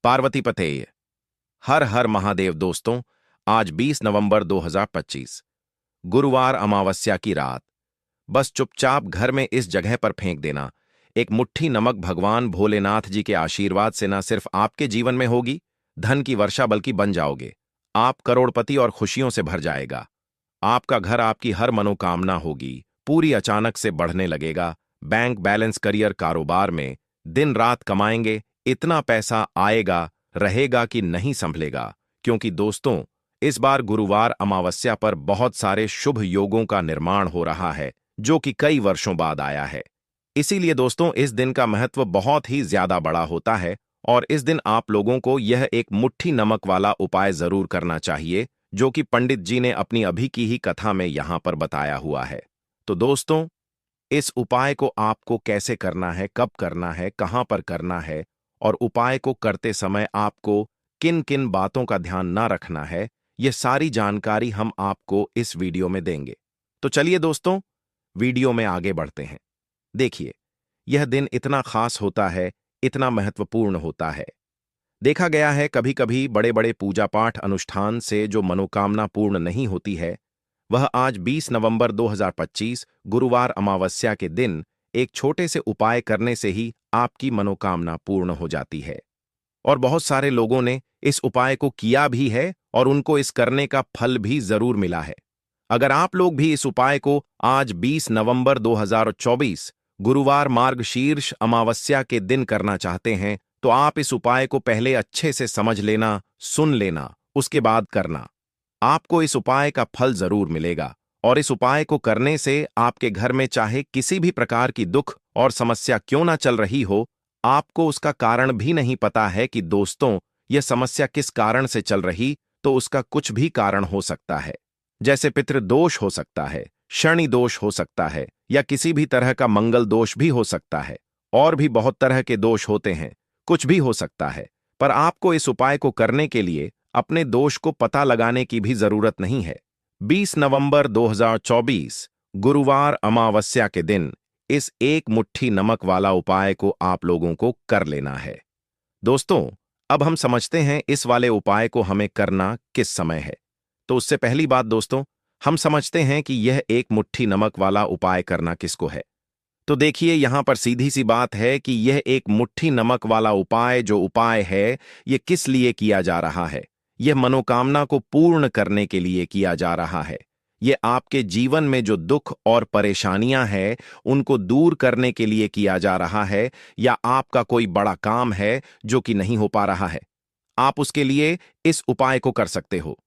पार्वती पतेय। हर हर महादेव दोस्तों। आज 20 नवंबर 2025 गुरुवार अमावस्या की रात। बस चुपचाप घर में इस जगह पर फेंक देना। एक मुट्ठी नमक भगवान भोलेनाथ जी के आशीर्वाद से न सिर्फ आपके जीवन में होगी धन की वर्षा, बल्कि बन जाओगे आप करोड़पति और खुशियों से भर जाएगा। आपका घर, आपकी हर मनोकामना होगी पूरी, अचानक से बढ़ने लगेगा। बैंक बैलेंस, करियर, कारोबार में दिन रात कमाएंगे, इतना पैसा आएगा, रहेगा कि नहीं संभलेगा। क्योंकि दोस्तों, इस बार गुरुवार अमावस्या पर बहुत सारे शुभ योगों का निर्माण हो रहा है, जो कि कई वर्षों बाद आया है। इसीलिए दोस्तों, इस दिन का महत्व बहुत ही ज्यादा बड़ा होता है और इस दिन आप लोगों को यह एक मुट्ठी नमक वाला उपाय जरूर करना चाहिए, जो कि पंडित जी ने अपनी अभी की ही कथा में यहां पर बताया हुआ है। तो दोस्तों, इस उपाय को आपको कैसे करना है, कब करना है, कहां पर करना है और उपाय को करते समय आपको किन किन बातों का ध्यान ना रखना है, यह सारी जानकारी हम आपको इस वीडियो में देंगे। तो चलिए दोस्तों, वीडियो में आगे बढ़ते हैं। देखिए, यह दिन इतना खास होता है, इतना महत्वपूर्ण होता है। देखा गया है कभी कभी बड़े बड़े पूजा पाठ अनुष्ठान से जो मनोकामना पूर्ण नहीं होती है, वह आज 20 नवंबर 2025 गुरुवार अमावस्या के दिन एक छोटे से उपाय करने से ही आपकी मनोकामना पूर्ण हो जाती है। और बहुत सारे लोगों ने इस उपाय को किया भी है और उनको इस करने का फल भी जरूर मिला है। अगर आप लोग भी इस उपाय को आज 20 नवंबर 2024 गुरुवार मार्गशीर्ष अमावस्या के दिन करना चाहते हैं, तो आप इस उपाय को पहले अच्छे से समझ लेना, सुन लेना, उसके बाद करना। आपको इस उपाय का फल जरूर मिलेगा और इस उपाय को करने से आपके घर में चाहे किसी भी प्रकार की दुख और समस्या क्यों ना चल रही हो, आपको उसका कारण भी नहीं पता है कि दोस्तों, यह समस्या किस कारण से चल रही, तो उसका कुछ भी कारण हो सकता है। जैसे पितृदोष हो सकता है, शनि दोष हो सकता है, या किसी भी तरह का मंगल दोष भी हो सकता है। और भी बहुत तरह के दोष होते हैं, कुछ भी हो सकता है। पर आपको इस उपाय को करने के लिए अपने दोष को पता लगाने की भी जरूरत नहीं है। 20 नवंबर 2024 गुरुवार अमावस्या के दिन इस एक मुट्ठी नमक वाला उपाय को आप लोगों को कर लेना है। दोस्तों, अब हम समझते हैं इस वाले उपाय को हमें करना किस समय है। तो उससे पहली बात दोस्तों, हम समझते हैं कि यह एक मुट्ठी नमक वाला उपाय करना किसको है। तो देखिए, यहां पर सीधी सी बात है कि यह एक मुट्ठी नमक वाला उपाय जो उपाय है, यह किस लिए किया जा रहा है। यह मनोकामना को पूर्ण करने के लिए किया जा रहा है। यह आपके जीवन में जो दुख और परेशानियां हैं, उनको दूर करने के लिए किया जा रहा है, या आपका कोई बड़ा काम है जो कि नहीं हो पा रहा है, आप उसके लिए इस उपाय को कर सकते हो।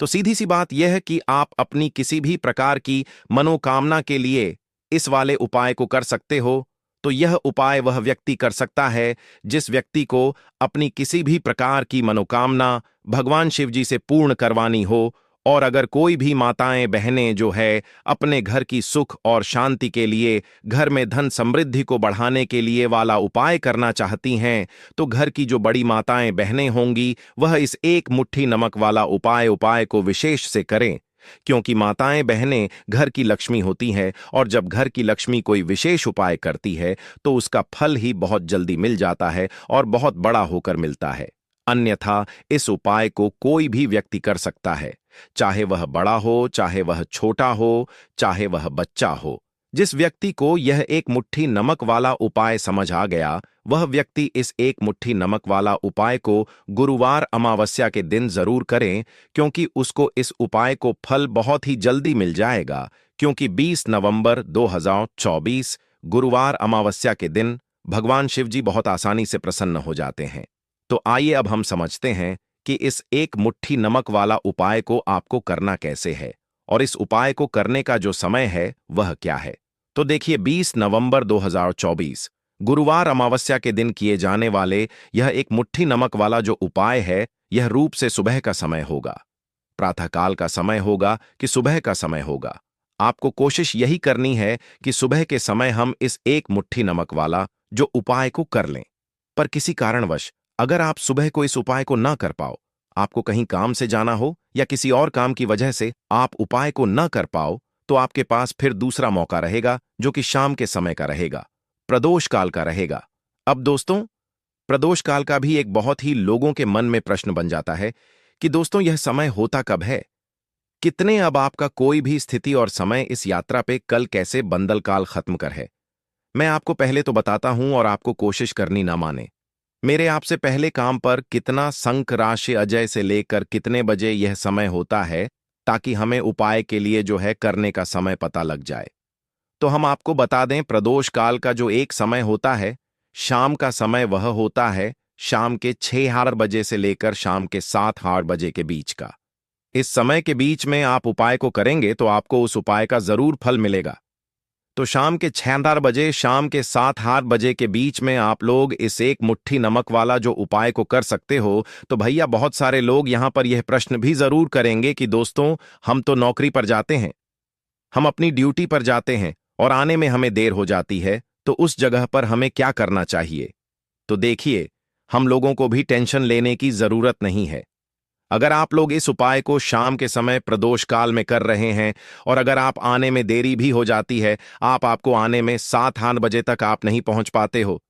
तो सीधी सी बात यह है कि आप अपनी किसी भी प्रकार की मनोकामना के लिए इस वाले उपाय को कर सकते हो। तो यह उपाय वह व्यक्ति कर सकता है जिस व्यक्ति को अपनी किसी भी प्रकार की मनोकामना भगवान शिव जी से पूर्ण करवानी हो। और अगर कोई भी माताएं बहनें जो है अपने घर की सुख और शांति के लिए, घर में धन समृद्धि को बढ़ाने के लिए वाला उपाय करना चाहती हैं, तो घर की जो बड़ी माताएं बहनें होंगी, वह इस एक मुट्ठी नमक वाला उपाय को विशेष से करें। क्योंकि माताएं बहनें घर की लक्ष्मी होती हैं और जब घर की लक्ष्मी कोई विशेष उपाय करती है, तो उसका फल ही बहुत जल्दी मिल जाता है और बहुत बड़ा होकर मिलता है। अन्यथा इस उपाय को कोई भी व्यक्ति कर सकता है, चाहे वह बड़ा हो, चाहे वह छोटा हो, चाहे वह बच्चा हो। जिस व्यक्ति को यह एक मुट्ठी नमक वाला उपाय समझ आ गया, वह व्यक्ति इस एक मुट्ठी नमक वाला उपाय को गुरुवार अमावस्या के दिन जरूर करें, क्योंकि उसको इस उपाय को फल बहुत ही जल्दी मिल जाएगा। क्योंकि 20 नवंबर 2024 गुरुवार अमावस्या के दिन भगवान शिव जी बहुत आसानी से प्रसन्न हो जाते हैं। तो आइए अब हम समझते हैं कि इस एक मुट्ठी नमक वाला उपाय को आपको करना कैसे है और इस उपाय को करने का जो समय है वह क्या है। तो देखिए, 20 नवंबर 2024 गुरुवार अमावस्या के दिन किए जाने वाले यह एक मुट्ठी नमक वाला जो उपाय है, यह रूप से सुबह का समय होगा, प्रातःकाल का समय होगा कि सुबह का समय होगा। आपको कोशिश यही करनी है कि सुबह के समय हम इस एक मुट्ठी नमक वाला जो उपाय को कर लें। पर किसी कारणवश अगर आप सुबह को इस उपाय को ना कर पाओ, आपको कहीं काम से जाना हो या किसी और काम की वजह से आप उपाय को ना कर पाओ, तो आपके पास फिर दूसरा मौका रहेगा, जो कि शाम के समय का रहेगा, प्रदोष काल का रहेगा। अब दोस्तों, प्रदोष काल का भी एक बहुत ही लोगों के मन में प्रश्न बन जाता है कि दोस्तों यह समय होता कब है। कितने अब आपका कोई भी स्थिति और समय इस यात्रा पे कल कैसे बंदल काल खत्म कर है। मैं आपको पहले तो बताता हूं और आपको कोशिश करनी ना माने। मेरे आपसे पहले काम पर कितना संक राशि अजय से लेकर कितने बजे यह समय होता है, ताकि हमें उपाय के लिए जो है करने का समय पता लग जाए। तो हम आपको बता दें, प्रदोष काल का जो एक समय होता है, शाम का समय वह होता है शाम के 6:08 से लेकर शाम के 7:08 के बीच का। इस समय के बीच में आप उपाय को करेंगे तो आपको उस उपाय का जरूर फल मिलेगा। तो शाम के 6:08 शाम के 7:08 के बीच में आप लोग इस एक मुट्ठी नमक वाला जो उपाय को कर सकते हो। तो भैया बहुत सारे लोग यहां पर यह प्रश्न भी जरूर करेंगे कि दोस्तों, हम तो नौकरी पर जाते हैं, हम अपनी ड्यूटी पर जाते हैं और आने में हमें देर हो जाती है, तो उस जगह पर हमें क्या करना चाहिए। तो देखिए, हम लोगों को भी टेंशन लेने की जरूरत नहीं है। अगर आप लोग इस उपाय को शाम के समय प्रदोष काल में कर रहे हैं और अगर आप आने में देरी भी हो जाती है, आपको आने में 7:08 तक आप नहीं पहुंच पाते हो,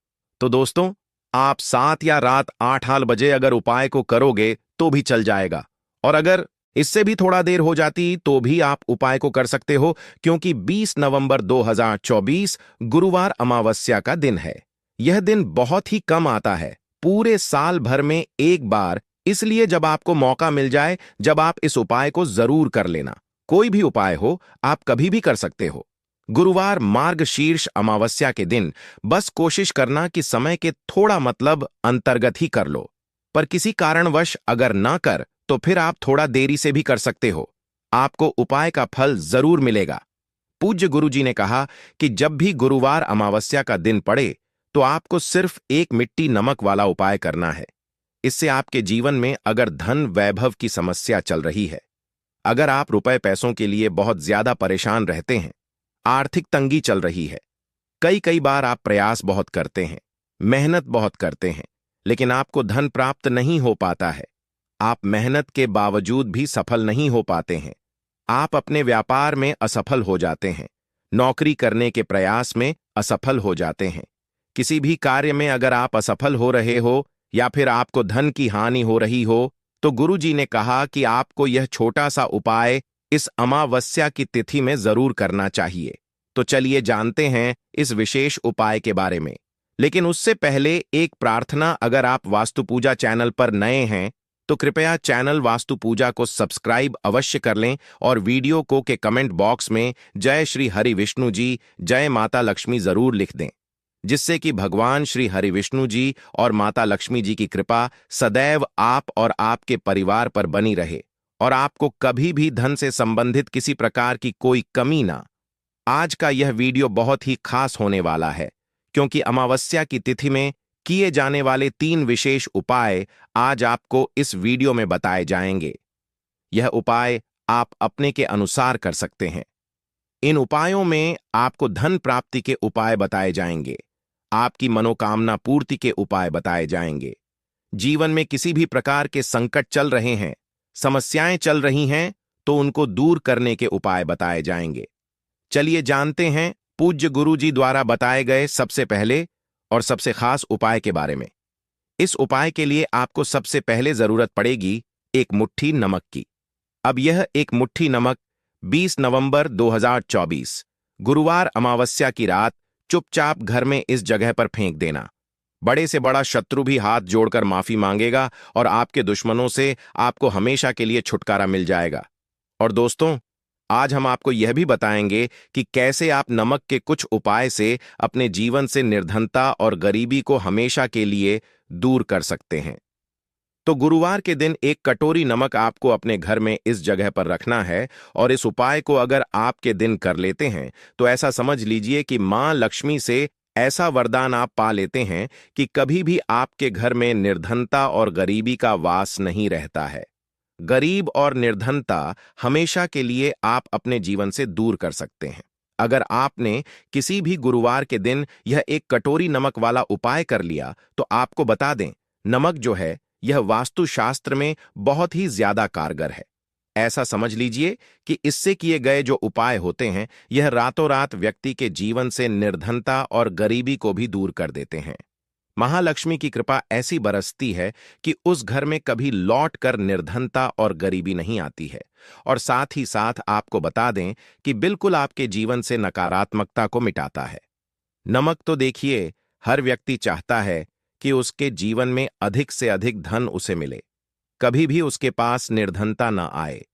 तो दोस्तों आप 7 या रात 8:08 अगर उपाय को करोगे तो भी चल जाएगा। और अगर इससे भी थोड़ा देर हो जाती तो भी आप उपाय को कर सकते हो, क्योंकि 20 नवंबर 2024 गुरुवार अमावस्या का दिन है। यह दिन बहुत ही कम आता है, पूरे साल भर में एक बार। इसलिए जब आपको मौका मिल जाए, जब आप इस उपाय को जरूर कर लेना। कोई भी उपाय हो, आप कभी भी कर सकते हो। गुरुवार मार्गशीर्ष अमावस्या के दिन बस कोशिश करना कि समय के थोड़ा मतलब अंतर्गत ही कर लो। पर किसी कारणवश अगर ना कर तो फिर आप थोड़ा देरी से भी कर सकते हो। आपको उपाय का फल जरूर मिलेगा। पूज्य गुरुजी ने कहा कि जब भी गुरुवार अमावस्या का दिन पड़े तो आपको सिर्फ एक मिट्टी नमक वाला उपाय करना है। इससे आपके जीवन में अगर धन वैभव की समस्या चल रही है, अगर आप रुपए पैसों के लिए बहुत ज्यादा परेशान रहते हैं, आर्थिक तंगी चल रही है, कई कई बार आप प्रयास बहुत करते हैं, मेहनत बहुत करते हैं, लेकिन आपको धन प्राप्त नहीं हो पाता है, आप मेहनत के बावजूद भी सफल नहीं हो पाते हैं, आप अपने व्यापार में असफल हो जाते हैं, नौकरी करने के प्रयास में असफल हो जाते हैं, किसी भी कार्य में अगर आप असफल हो रहे हो या फिर आपको धन की हानि हो रही हो, तो गुरुजी ने कहा कि आपको यह छोटा सा उपाय इस अमावस्या की तिथि में जरूर करना चाहिए। तो चलिए जानते हैं इस विशेष उपाय के बारे में। लेकिन उससे पहले एक प्रार्थना, अगर आप वास्तु पूजा चैनल पर नए हैं तो कृपया चैनल वास्तु पूजा को सब्सक्राइब अवश्य कर लें और वीडियो को के कमेंट बॉक्स में जय श्री हरि विष्णु जी, जय माता लक्ष्मी जरूर लिख दें, जिससे कि भगवान श्री हरि विष्णु जी और माता लक्ष्मी जी की कृपा सदैव आप और आपके परिवार पर बनी रहे और आपको कभी भी धन से संबंधित किसी प्रकार की कोई कमी ना। आज का यह वीडियो बहुत ही खास होने वाला है, क्योंकि अमावस्या की तिथि में किए जाने वाले 3 विशेष उपाय आज आपको इस वीडियो में बताए जाएंगे। यह उपाय आप अपने के अनुसार कर सकते हैं। इन उपायों में आपको धन प्राप्ति के उपाय बताए जाएंगे, आपकी मनोकामना पूर्ति के उपाय बताए जाएंगे। जीवन में किसी भी प्रकार के संकट चल रहे हैं, समस्याएं चल रही हैं, तो उनको दूर करने के उपाय बताए जाएंगे। चलिए जानते हैं पूज्य गुरु जी द्वारा बताए गए सबसे पहले और सबसे खास उपाय के बारे में। इस उपाय के लिए आपको सबसे पहले जरूरत पड़ेगी एक मुट्ठी नमक की। अब यह एक मुट्ठी नमक 20 नवंबर 2024 गुरुवार अमावस्या की रात चुपचाप घर में इस जगह पर फेंक देना। बड़े से बड़ा शत्रु भी हाथ जोड़कर माफी मांगेगा और आपके दुश्मनों से आपको हमेशा के लिए छुटकारा मिल जाएगा। और दोस्तों, आज हम आपको यह भी बताएंगे कि कैसे आप नमक के कुछ उपाय से अपने जीवन से निर्धनता और गरीबी को हमेशा के लिए दूर कर सकते हैं। तो गुरुवार के दिन एक कटोरी नमक आपको अपने घर में इस जगह पर रखना है और इस उपाय को अगर आपके दिन कर लेते हैं तो ऐसा समझ लीजिए कि मां लक्ष्मी से ऐसा वरदान आप पा लेते हैं कि कभी भी आपके घर में निर्धनता और गरीबी का वास नहीं रहता है। गरीब और निर्धनता हमेशा के लिए आप अपने जीवन से दूर कर सकते हैं। अगर आपने किसी भी गुरुवार के दिन यह एक कटोरी नमक वाला उपाय कर लिया तो आपको बता दें, नमक जो है यह वास्तुशास्त्र में बहुत ही ज्यादा कारगर है। ऐसा समझ लीजिए कि इससे किए गए जो उपाय होते हैं यह रातों रात व्यक्ति के जीवन से निर्धनता और गरीबी को भी दूर कर देते हैं। महालक्ष्मी की कृपा ऐसी बरसती है कि उस घर में कभी लौट कर निर्धनता और गरीबी नहीं आती है। और साथ ही साथ आपको बता दें कि बिल्कुल आपके जीवन से नकारात्मकता को मिटाता है। नमक तो देखिए, हर व्यक्ति चाहता है कि उसके जीवन में अधिक से अधिक धन उसे मिले, कभी भी उसके पास निर्धनता न आए,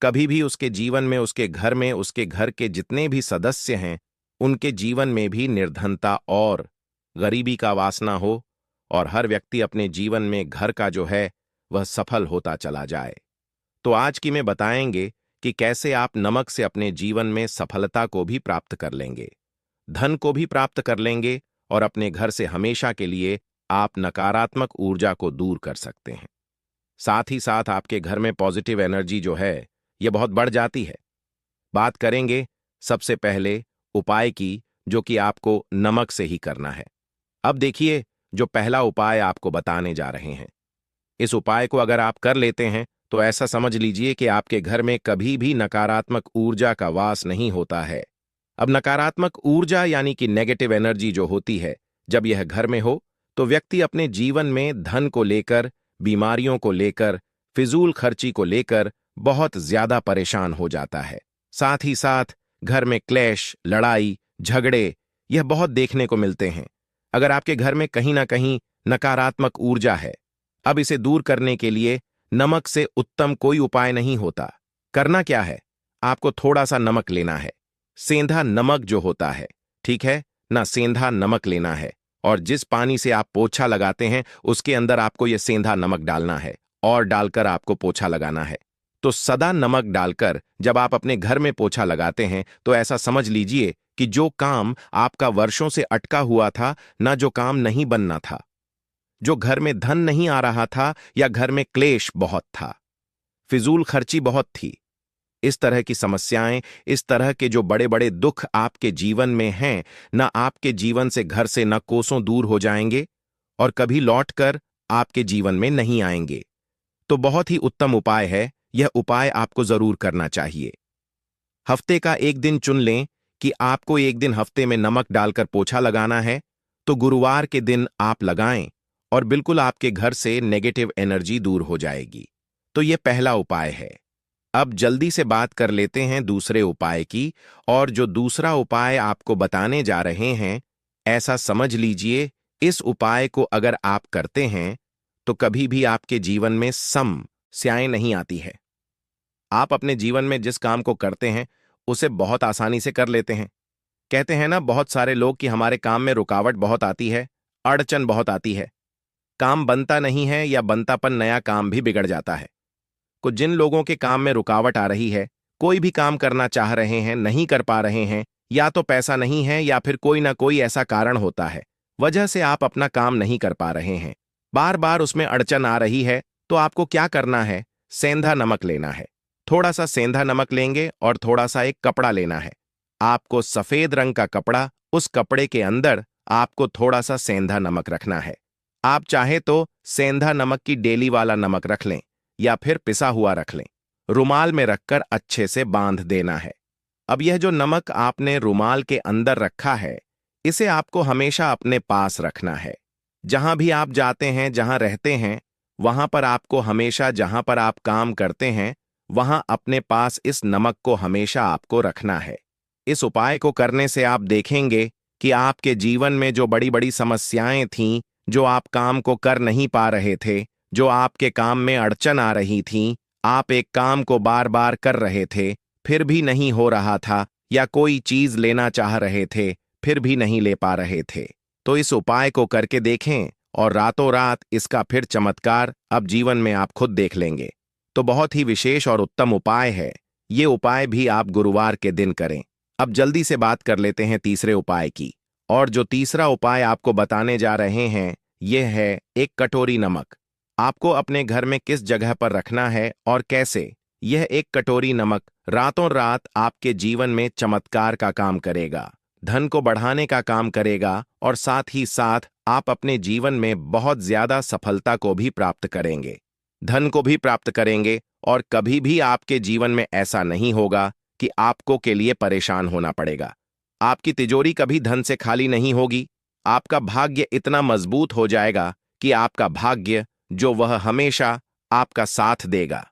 कभी भी उसके जीवन में, उसके घर में, उसके घर के जितने भी सदस्य हैं उनके जीवन में भी निर्धनता और गरीबी का वासना हो, और हर व्यक्ति अपने जीवन में घर का जो है वह सफल होता चला जाए। तो आज की में बताएंगे कि कैसे आप नमक से अपने जीवन में सफलता को भी प्राप्त कर लेंगे, धन को भी प्राप्त कर लेंगे, और अपने घर से हमेशा के लिए आप नकारात्मक ऊर्जा को दूर कर सकते हैं। साथ ही साथ आपके घर में पॉजिटिव एनर्जी जो है यह बहुत बढ़ जाती है। बात करेंगे सबसे पहले उपाय की, जो कि आपको नमक से ही करना है। अब देखिए, जो पहला उपाय आपको बताने जा रहे हैं, इस उपाय को अगर आप कर लेते हैं तो ऐसा समझ लीजिए कि आपके घर में कभी भी नकारात्मक ऊर्जा का वास नहीं होता है। अब नकारात्मक ऊर्जा यानी कि नेगेटिव एनर्जी जो होती है, जब यह घर में हो तो व्यक्ति अपने जीवन में धन को लेकर, बीमारियों को लेकर, फिजूल खर्ची को लेकर बहुत ज्यादा परेशान हो जाता है। साथ ही साथ घर में क्लेश, लड़ाई, झगड़े यह बहुत देखने को मिलते हैं। अगर आपके घर में कहीं ना कहीं नकारात्मक ऊर्जा है, अब इसे दूर करने के लिए नमक से उत्तम कोई उपाय नहीं होता। करना क्या है, आपको थोड़ा सा नमक लेना है, सेंधा नमक जो होता है, ठीक है ना, सेंधा नमक लेना है, और जिस पानी से आप पोछा लगाते हैं उसके अंदर आपको यह सेंधा नमक डालना है और डालकर आपको पोछा लगाना है। तो सदा नमक डालकर जब आप अपने घर में पोछा लगाते हैं तो ऐसा समझ लीजिए कि जो काम आपका वर्षों से अटका हुआ था, ना जो काम नहीं बनना था, जो घर में धन नहीं आ रहा था, या घर में क्लेश बहुत था, फिजूल खर्ची बहुत थी, इस तरह की समस्याएं, इस तरह के जो बड़े बड़े दुख आपके जीवन में हैं, ना आपके जीवन से, घर से न कोसों दूर हो जाएंगे और कभी लौटकर आपके जीवन में नहीं आएंगे। तो बहुत ही उत्तम उपाय है, यह उपाय आपको जरूर करना चाहिए। हफ्ते का एक दिन चुन लें कि आपको एक दिन हफ्ते में नमक डालकर पोछा लगाना है, तो गुरुवार के दिन आप लगाएं और बिल्कुल आपके घर से नेगेटिव एनर्जी दूर हो जाएगी। तो यह पहला उपाय है। अब जल्दी से बात कर लेते हैं दूसरे उपाय की, और जो दूसरा उपाय आपको बताने जा रहे हैं, ऐसा समझ लीजिए इस उपाय को अगर आप करते हैं तो कभी भी आपके जीवन में समस्याएं नहीं आती है। आप अपने जीवन में जिस काम को करते हैं उसे बहुत आसानी से कर लेते हैं। कहते हैं ना बहुत सारे लोग कि हमारे काम में रुकावट बहुत आती है, अड़चन बहुत आती है, काम बनता नहीं है, या बनतापन नया काम भी बिगड़ जाता है। कुछ जिन लोगों के काम में रुकावट आ रही है, कोई भी काम करना चाह रहे हैं, नहीं कर पा रहे हैं, या तो पैसा नहीं है या फिर कोई ना कोई ऐसा कारण होता है, वजह से आप अपना काम नहीं कर पा रहे हैं, बार बार उसमें अड़चन आ रही है, तो आपको क्या करना है, सेंधा नमक लेना है। थोड़ा सा सेंधा नमक लेंगे और थोड़ा सा एक कपड़ा लेना है। आपको सफेद रंग का कपड़ा, उस कपड़े के अंदर आपको थोड़ा सा सेंधा नमक रखना है। आप चाहे तो सेंधा नमक की डेली वाला नमक रख लें या फिर पिसा हुआ रख लें। रुमाल में रखकर अच्छे से बांध देना है। अब यह जो नमक आपने रुमाल के अंदर रखा है, इसे आपको हमेशा अपने पास रखना है। जहां भी आप जाते हैं, जहां रहते हैं, वहां पर आपको हमेशा, जहां पर आप काम करते हैं, वहां अपने पास इस नमक को हमेशा आपको रखना है। इस उपाय को करने से आप देखेंगे कि आपके जीवन में जो बड़ी बड़ी समस्याएं थीं, जो आप काम को कर नहीं पा रहे थे, जो आपके काम में अड़चन आ रही थी, आप एक काम को बार बार कर रहे थे फिर भी नहीं हो रहा था, या कोई चीज लेना चाह रहे थे फिर भी नहीं ले पा रहे थे, तो इस उपाय को करके देखें और रातों रात इसका फिर चमत्कार अब जीवन में आप खुद देख लेंगे। तो बहुत ही विशेष और उत्तम उपाय है। ये उपाय भी आप गुरुवार के दिन करें। अब जल्दी से बात कर लेते हैं तीसरे उपाय की, और जो तीसरा उपाय आपको बताने जा रहे हैं यह है एक कटोरी नमक। आपको अपने घर में किस जगह पर रखना है और कैसे, यह एक कटोरी नमक रातों रात आपके जीवन में चमत्कार का काम करेगा, धन को बढ़ाने का काम करेगा, और साथ ही साथ आप अपने जीवन में बहुत ज्यादा सफलता को भी प्राप्त करेंगे, धन को भी प्राप्त करेंगे, और कभी भी आपके जीवन में ऐसा नहीं होगा कि आपको के लिए परेशान होना पड़ेगा। आपकी तिजोरी कभी धन से खाली नहीं होगी, आपका भाग्य इतना मजबूत हो जाएगा कि आपका भाग्य जो वह हमेशा आपका साथ देगा।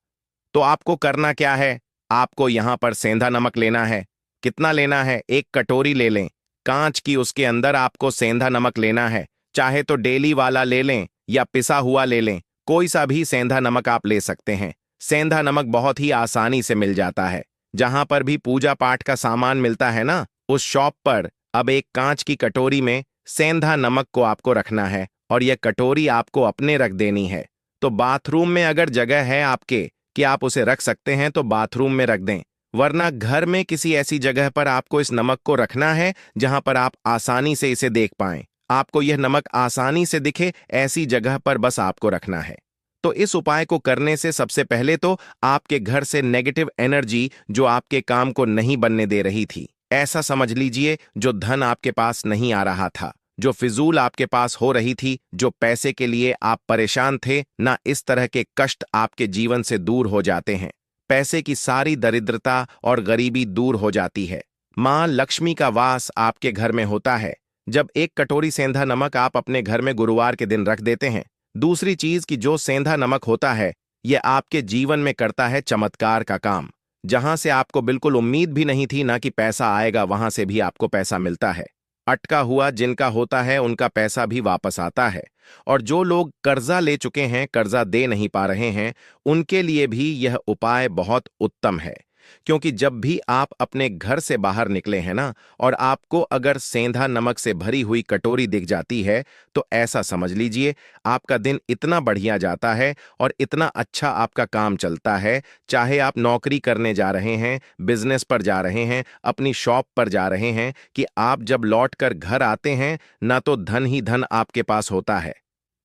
तो आपको करना क्या है? आपको यहां पर सेंधा नमक लेना है। कितना लेना है? एक कटोरी ले लें, कांच की। उसके अंदर आपको सेंधा नमक लेना है। चाहे तो डेली वाला ले लें या पिसा हुआ ले लें, कोई सा भी सेंधा नमक आप ले सकते हैं। सेंधा नमक बहुत ही आसानी से मिल जाता है। जहां पर भी पूजा पाठ का सामान मिलता है ना, उस शॉप पर अब एक कांच की कटोरी में सेंधा नमक को आपको रखना है और यह कटोरी आपको अपने रख देनी है। तो बाथरूम में अगर जगह है आपके कि आप उसे रख सकते हैं तो बाथरूम में रख दें, वरना घर में किसी ऐसी जगह पर आपको इस नमक को रखना है जहां पर आप आसानी से इसे देख पाएं। आपको यह नमक आसानी से दिखे ऐसी जगह पर बस आपको रखना है। तो इस उपाय को करने से सबसे पहले तो आपके घर से नेगेटिव एनर्जी जो आपके काम को नहीं बनने दे रही थी, ऐसा समझ लीजिए जो धन आपके पास नहीं आ रहा था, जो फिजूल आपके पास हो रही थी, जो पैसे के लिए आप परेशान थे ना, इस तरह के कष्ट आपके जीवन से दूर हो जाते हैं। पैसे की सारी दरिद्रता और गरीबी दूर हो जाती है। मां लक्ष्मी का वास आपके घर में होता है जब एक कटोरी सेंधा नमक आप अपने घर में गुरुवार के दिन रख देते हैं। दूसरी चीज कि जो सेंधा नमक होता है यह आपके जीवन में करता है चमत्कार का काम। जहां से आपको बिल्कुल उम्मीद भी नहीं थी ना कि पैसा आएगा, वहां से भी आपको पैसा मिलता है। अटका हुआ जिनका होता है उनका पैसा भी वापस आता है। और जो लोग कर्जा ले चुके हैं, कर्जा दे नहीं पा रहे हैं, उनके लिए भी यह उपाय बहुत उत्तम है। क्योंकि जब भी आप अपने घर से बाहर निकले हैं ना, और आपको अगर सेंधा नमक से भरी हुई कटोरी दिख जाती है, तो ऐसा समझ लीजिए आपका दिन इतना बढ़िया जाता है और इतना अच्छा आपका काम चलता है। चाहे आप नौकरी करने जा रहे हैं, बिजनेस पर जा रहे हैं, अपनी शॉप पर जा रहे हैं, कि आप जब लौट कर घर आते हैं ना, तो धन ही धन आपके पास होता है।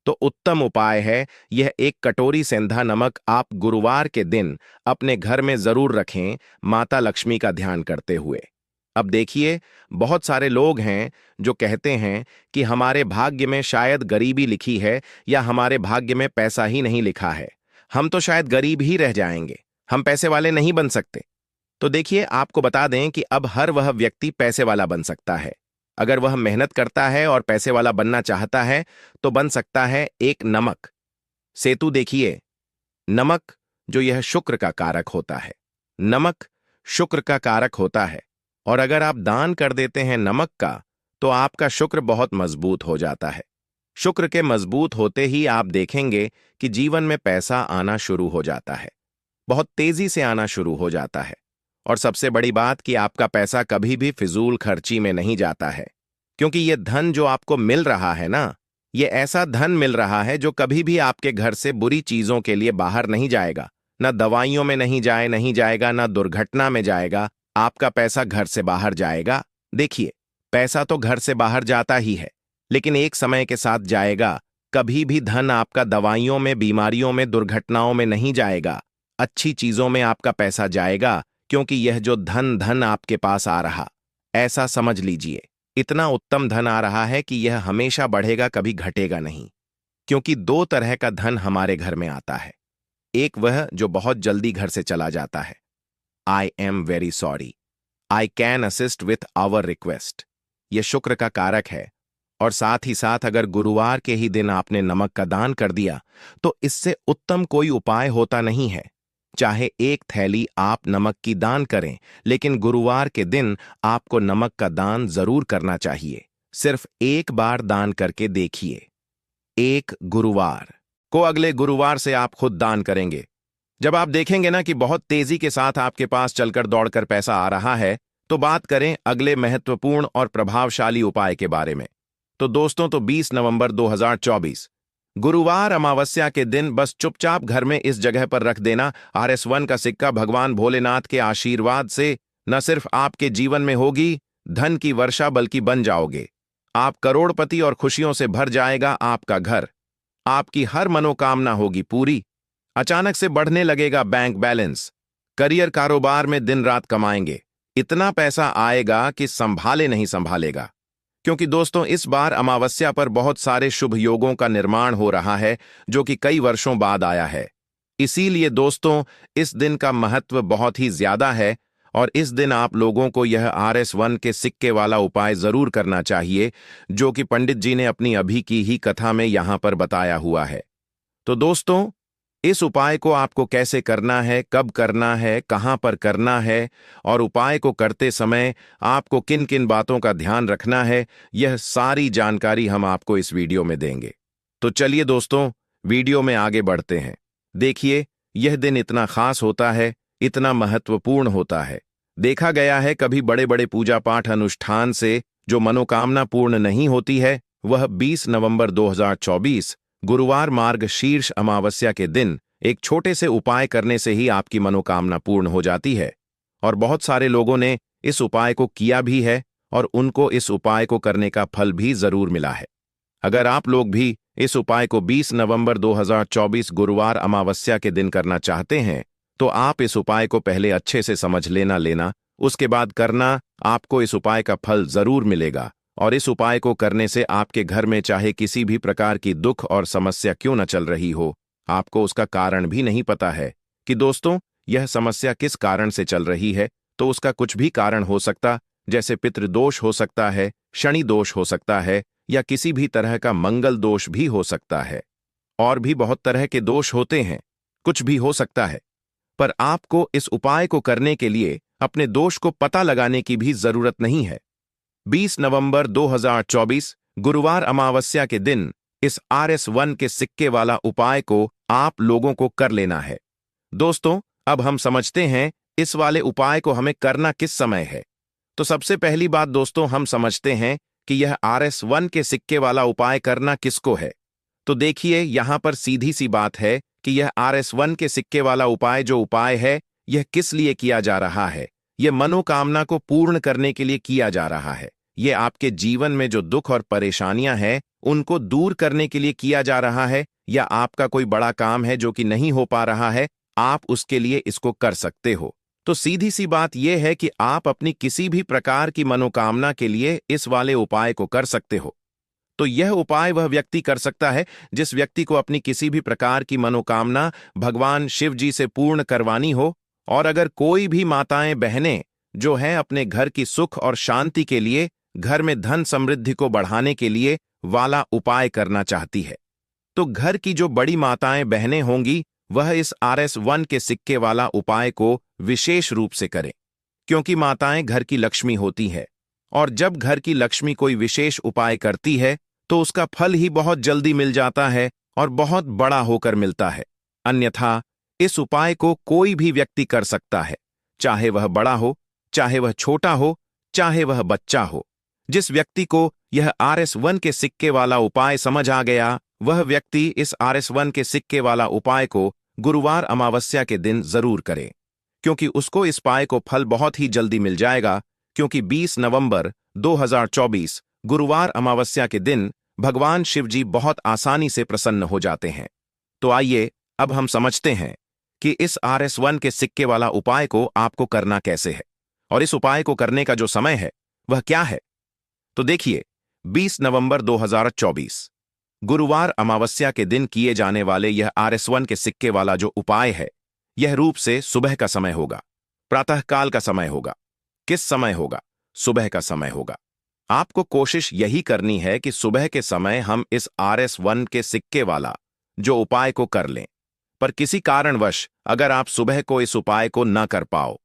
तो उत्तम उपाय है यह एक कटोरी सेंधा नमक आप गुरुवार के दिन अपने घर में जरूर रखें, माता लक्ष्मी का ध्यान करते हुए। अब देखिए, बहुत सारे लोग हैं जो कहते हैं कि हमारे भाग्य में शायद गरीबी लिखी है या हमारे भाग्य में पैसा ही नहीं लिखा है, हम तो शायद गरीब ही रह जाएंगे, हम पैसे वाले नहीं बन सकते। तो देखिए, आपको बता दें कि अब हर वह व्यक्ति पैसे वाला बन सकता है। अगर वह मेहनत करता है और पैसे वाला बनना चाहता है तो बन सकता है। एक नमक सेतु देखिए, नमक जो यह शुक्र का कारक होता है, नमक शुक्र का कारक होता है। और अगर आप दान कर देते हैं नमक का, तो आपका शुक्र बहुत मजबूत हो जाता है। शुक्र के मजबूत होते ही आप देखेंगे कि जीवन में पैसा आना शुरू हो जाता है, बहुत तेजी से आना शुरू हो जाता है। और सबसे बड़ी बात कि आपका पैसा कभी भी फिजूल खर्ची में नहीं जाता है, क्योंकि यह धन जो आपको मिल रहा है ना, यह ऐसा धन मिल रहा है जो कभी भी आपके घर से बुरी चीजों के लिए बाहर नहीं जाएगा, ना दवाइयों में नहीं जाएगा, ना दुर्घटना में जाएगा। आपका पैसा घर से बाहर जाएगा। देखिए, पैसा तो घर से बाहर जाता ही है, लेकिन एक समय के साथ जाएगा। कभी भी धन आपका दवाइयों में, बीमारियों में, दुर्घटनाओं में नहीं जाएगा, अच्छी चीजों में आपका पैसा जाएगा। क्योंकि यह जो धन धन आपके पास आ रहा, ऐसा समझ लीजिए इतना उत्तम धन आ रहा है कि यह हमेशा बढ़ेगा, कभी घटेगा नहीं। क्योंकि दो तरह का धन हमारे घर में आता है। एक वह जो बहुत जल्दी घर से चला जाता है, I am very sorry, I can assist with our request, यह शुक्र का कारक है। और साथ ही साथ अगर गुरुवार के ही दिन आपने नमक का दान कर दिया, तो इससे उत्तम कोई उपाय होता नहीं है। चाहे एक थैली आप नमक की दान करें, लेकिन गुरुवार के दिन आपको नमक का दान जरूर करना चाहिए। सिर्फ एक बार दान करके देखिए। एक गुरुवार को अगले गुरुवार से आप खुद दान करेंगे। जब आप देखेंगे ना कि बहुत तेजी के साथ आपके पास चलकर दौड़कर पैसा आ रहा है, तो बात करें अगले महत्वपूर्ण और प्रभावशाली उपाय के बारे में। तो दोस्तों, तो 20 नवंबर 2024 गुरुवार अमावस्या के दिन बस चुपचाप घर में इस जगह पर रख देना RS1 का सिक्का। भगवान भोलेनाथ के आशीर्वाद से न सिर्फ आपके जीवन में होगी धन की वर्षा, बल्कि बन जाओगे आप करोड़पति और खुशियों से भर जाएगा आपका घर। आपकी हर मनोकामना होगी पूरी। अचानक से बढ़ने लगेगा बैंक बैलेंस। करियर, कारोबार में दिन रात कमाएंगे। इतना पैसा आएगा कि संभाले नहीं संभालेगा। क्योंकि दोस्तों, इस बार अमावस्या पर बहुत सारे शुभ योगों का निर्माण हो रहा है, जो कि कई वर्षों बाद आया है। इसीलिए दोस्तों, इस दिन का महत्व बहुत ही ज्यादा है और इस दिन आप लोगों को यह RS1 के सिक्के वाला उपाय जरूर करना चाहिए, जो कि पंडित जी ने अपनी अभी की ही कथा में यहां पर बताया हुआ है। तो दोस्तों, इस उपाय को आपको कैसे करना है, कब करना है, कहां पर करना है और उपाय को करते समय आपको किन किन बातों का ध्यान रखना है, यह सारी जानकारी हम आपको इस वीडियो में देंगे। तो चलिए दोस्तों, वीडियो में आगे बढ़ते हैं। देखिए, यह दिन इतना खास होता है, इतना महत्वपूर्ण होता है। देखा गया है कभी बड़े बड़े पूजा पाठ अनुष्ठान से जो मनोकामना पूर्ण नहीं होती है, वह 20 नवंबर 2024 गुरुवार मार्ग शीर्ष अमावस्या के दिन एक छोटे से उपाय करने से ही आपकी मनोकामना पूर्ण हो जाती है। और बहुत सारे लोगों ने इस उपाय को किया भी है और उनको इस उपाय को करने का फल भी जरूर मिला है। अगर आप लोग भी इस उपाय को 20 नवंबर 2024 गुरुवार अमावस्या के दिन करना चाहते हैं, तो आप इस उपाय को पहले अच्छे से समझ लेना, उसके बाद करना। आपको इस उपाय का फल जरूर मिलेगा और इस उपाय को करने से आपके घर में चाहे किसी भी प्रकार की दुख और समस्या क्यों न चल रही हो, आपको उसका कारण भी नहीं पता है कि दोस्तों यह समस्या किस कारण से चल रही है, तो उसका कुछ भी कारण हो सकता, जैसे पितृदोष हो सकता है, शनि दोष हो सकता है, या किसी भी तरह का मंगल दोष भी हो सकता है। और भी बहुत तरह के दोष होते हैं, कुछ भी हो सकता है। पर आपको इस उपाय को करने के लिए अपने दोष को पता लगाने की भी जरूरत नहीं है। 20 नवंबर 2024 गुरुवार अमावस्या के दिन इस RS1 के सिक्के वाला उपाय को आप लोगों को कर लेना है। दोस्तों, अब हम समझते हैं इस वाले उपाय को हमें करना किस समय है। तो सबसे पहली बात दोस्तों, हम समझते हैं कि यह RS1 के सिक्के वाला उपाय करना किसको है। तो देखिए, यहां पर सीधी सी बात है कि यह RS1 के सिक्के वाला उपाय जो उपाय है, यह किस लिए किया जा रहा है। यह मनोकामना को पूर्ण करने के लिए किया जा रहा है। यह आपके जीवन में जो दुख और परेशानियां हैं, उनको दूर करने के लिए किया जा रहा है, या आपका कोई बड़ा काम है जो कि नहीं हो पा रहा है, आप उसके लिए इसको कर सकते हो। तो सीधी सी बात यह है कि आप अपनी किसी भी प्रकार की मनोकामना के लिए इस वाले उपाय को कर सकते हो। तो यह उपाय वह व्यक्ति कर सकता है जिस व्यक्ति को अपनी किसी भी प्रकार की मनोकामना भगवान शिव जी से पूर्ण करवानी हो। और अगर कोई भी माताएं बहनें जो हैं अपने घर की सुख और शांति के लिए, घर में धन समृद्धि को बढ़ाने के लिए वाला उपाय करना चाहती है, तो घर की जो बड़ी माताएं बहनें होंगी, वह इस RS1 के सिक्के वाला उपाय को विशेष रूप से करें, क्योंकि माताएं घर की लक्ष्मी होती है। और जब घर की लक्ष्मी कोई विशेष उपाय करती है, तो उसका फल ही बहुत जल्दी मिल जाता है और बहुत बड़ा होकर मिलता है। अन्यथा इस उपाय को कोई भी व्यक्ति कर सकता है, चाहे वह बड़ा हो, चाहे वह छोटा हो, चाहे वह बच्चा हो। जिस व्यक्ति को यह RS1 के सिक्के वाला उपाय समझ आ गया, वह व्यक्ति इस RS1 के सिक्के वाला उपाय को गुरुवार अमावस्या के दिन जरूर करे, क्योंकि उसको इस उपाय को फल बहुत ही जल्दी मिल जाएगा। क्योंकि 20 नवंबर 2024 गुरुवार अमावस्या के दिन भगवान शिव जी बहुत आसानी से प्रसन्न हो जाते हैं। तो आइए अब हम समझते हैं कि इस RS1 के सिक्के वाला उपाय को आपको करना कैसे है और इस उपाय को करने का जो समय है वह क्या है। तो देखिए, 20 नवंबर 2024 गुरुवार अमावस्या के दिन किए जाने वाले यह RS1 के सिक्के वाला जो उपाय है, यह रूप से सुबह का समय होगा, प्रातःकाल का समय होगा। किस समय होगा? सुबह का समय होगा। आपको कोशिश यही करनी है कि सुबह के समय हम इस RS1 के सिक्के वाला जो उपाय को कर लें। पर किसी कारणवश अगर आप सुबह को इस उपाय को न कर पाओ,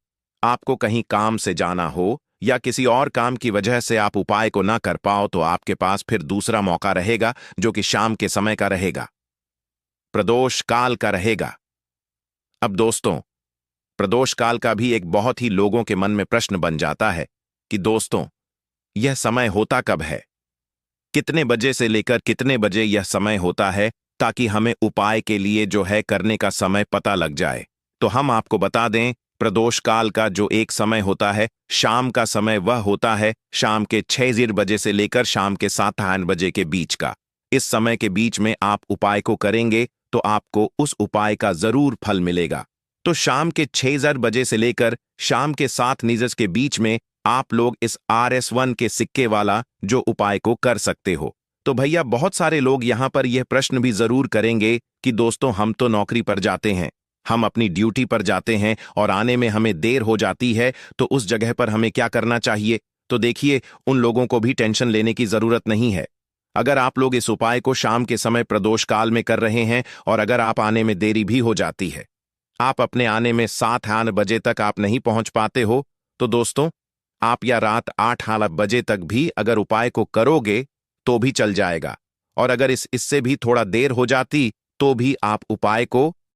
आपको कहीं काम से जाना हो या किसी और काम की वजह से आप उपाय को न कर पाओ, तो आपके पास फिर दूसरा मौका रहेगा, जो कि शाम के समय का रहेगा, प्रदोष काल का रहेगा। अब दोस्तों, प्रदोष काल का भी एक बहुत ही लोगों के मन में प्रश्न बन जाता है कि दोस्तों, यह समय होता कब है, कितने बजे से लेकर कितने बजे यह समय होता है, ताकि हमें उपाय के लिए जो है करने का समय पता लग जाए। तो हम आपको बता दें, प्रदोष काल का जो एक समय होता है, शाम का समय, वह होता है शाम के 6 बजे से लेकर शाम के 7 बजे के बीच का। इस समय के बीच में आप उपाय को करेंगे तो आपको उस उपाय का जरूर फल मिलेगा। तो शाम के 6 बजे से लेकर शाम के 7 के बीच में आप लोग इस RS1 के सिक्के वाला जो उपाय को कर सकते हो। तो भैया, बहुत सारे लोग यहाँ पर यह प्रश्न भी जरूर करेंगे कि दोस्तों, हम तो नौकरी पर जाते हैं, हम अपनी ड्यूटी पर जाते हैं और आने में हमें देर हो जाती है, तो उस जगह पर हमें क्या करना चाहिए? तो देखिए, उन लोगों को भी टेंशन लेने की जरूरत नहीं है। अगर आप लोग इस उपाय को शाम के समय प्रदोष काल में कर रहे हैं और अगर आप आने में देरी भी हो जाती है, आप अपने आने में 7-8 बजे तक आप नहीं पहुंच पाते हो, तो दोस्तों, आप या रात 8-8 बजे तक भी अगर उपाय को करोगे तो भी चल जाएगा। और अगर इससे भी थोड़ा देर हो जाती तो भी आप उपाय को